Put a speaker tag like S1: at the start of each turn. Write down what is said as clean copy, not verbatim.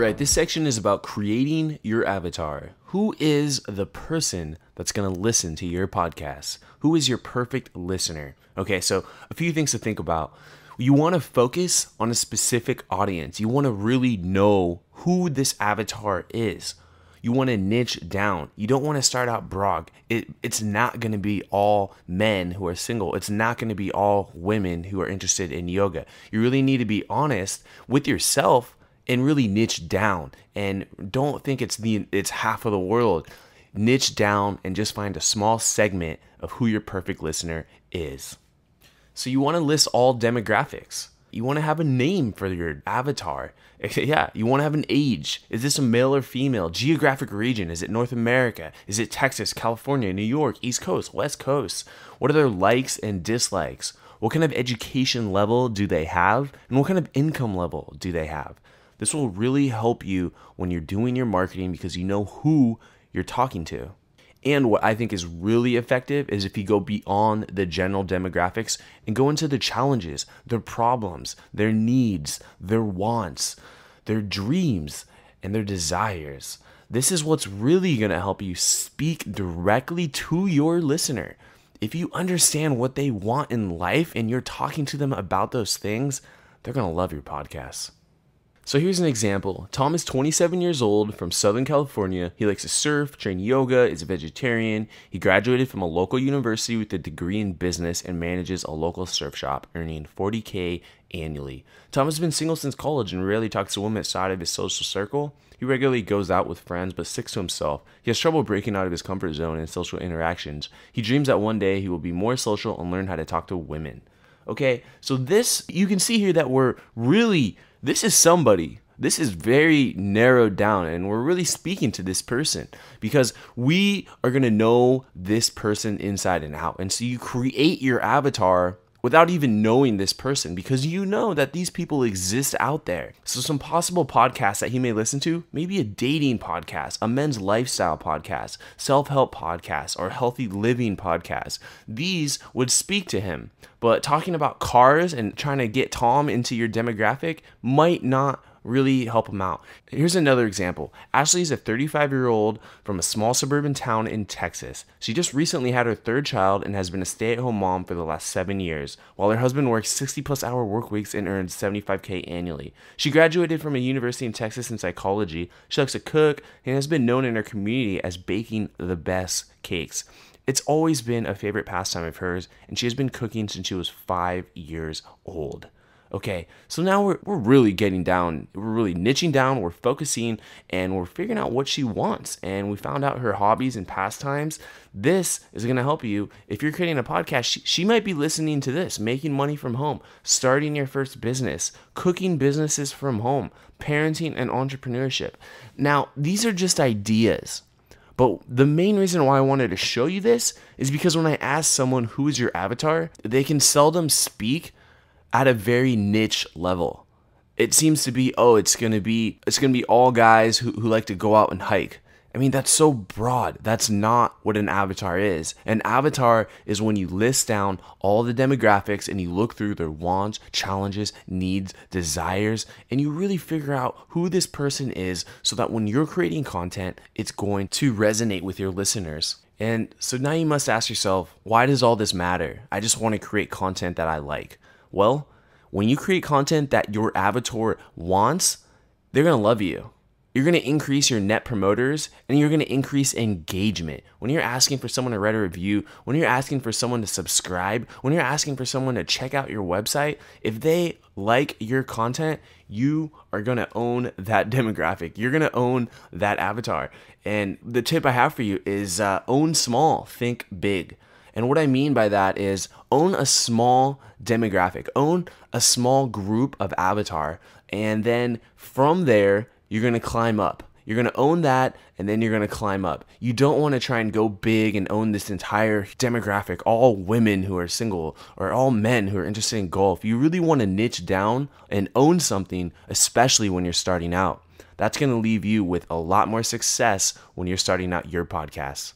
S1: Alright, this section is about creating your avatar. Who is the person that's going to listen to your podcast? Who is your perfect listener? Okay, so a few things to think about. You want to focus on a specific audience. You want to really know who this avatar is. You want to niche down. You don't want to start out broad. It's not going to be all men who are single. It's not going to be all women who are interested in yoga. You really need to be honest with yourself and really niche down. And don't think it's half of the world. Niche down and just find a small segment of who your perfect listener is. So you want to list all demographics. You want to have a name for your avatar. Yeah, you want to have an age. Is this a male or female? Geographic region. Is it North America? Is it Texas, California, New York, East Coast, West Coast? What are their likes and dislikes? What kind of education level do they have? And what kind of income level do they have? This will really help you when you're doing your marketing because you know who you're talking to. And what I think is really effective is if you go beyond the general demographics and go into the challenges, their problems, their needs, their wants, their dreams, and their desires. This is what's really going to help you speak directly to your listener. If you understand what they want in life and you're talking to them about those things, they're going to love your podcast. So here's an example. Tom is 27 years old from Southern California. He likes to surf, train yoga, is a vegetarian. He graduated from a local university with a degree in business and manages a local surf shop, earning $40K annually. Tom has been single since college and rarely talks to women outside of his social circle. He regularly goes out with friends but sticks to himself. He has trouble breaking out of his comfort zone in social interactions. He dreams that one day he will be more social and learn how to talk to women. Okay, so this, you can see here that this is somebody. This is very narrowed down and we're really speaking to this person because we are going to know this person inside and out. And so you create your avatar without even knowing this person because you know that these people exist out there. So some possible podcasts that he may listen to, maybe a dating podcast, a men's lifestyle podcast, self-help podcast, or healthy living podcast. These would speak to him. But talking about cars and trying to get Tom into your demographic might not really help him out. Here's another example. Ashley is a 35-year-old from a small suburban town in Texas. She just recently had her third child and has been a stay-at-home mom for the last 7 years, while her husband works 60-plus hour work weeks and earns $75K annually. She graduated from a university in Texas in psychology. She likes to cook and has been known in her community as baking the best cakes. It's always been a favorite pastime of hers, and she has been cooking since she was 5 years old. Okay, so now we're really getting down, we're really niching down, we're focusing, and we're figuring out what she wants, and we found out her hobbies and pastimes. This is going to help you. If you're creating a podcast, she might be listening to this, making money from home, starting your first business, cooking businesses from home, parenting and entrepreneurship. Now, these are just ideas. But the main reason why I wanted to show you this is because when I ask someone who is your avatar, they can seldom speak at a very niche level. It seems to be, it's gonna be all guys who like to go out and hike. I mean, that's so broad. That's not what an avatar is. An avatar is when you list down all the demographics and you look through their wants, challenges, needs, desires, and you really figure out who this person is so that when you're creating content, it's going to resonate with your listeners. And so now you must ask yourself, why does all this matter? I just want to create content that I like. Well, when you create content that your avatar wants, they're going to love you. You're going to increase your net promoters and you're going to increase engagement. When you're asking for someone to write a review, when you're asking for someone to subscribe, when you're asking for someone to check out your website, if they like your content, you are going to own that demographic. You're going to own that avatar. And the tip I have for you is own small, think big. And what I mean by that is own a small demographic, own a small group of avatar, and then from there, you're going to climb up. You're going to own that, and then you're going to climb up. You don't want to try and go big and own this entire demographic, all women who are single or all men who are interested in golf. You really want to niche down and own something, especially when you're starting out. That's going to leave you with a lot more success when you're starting out your podcast.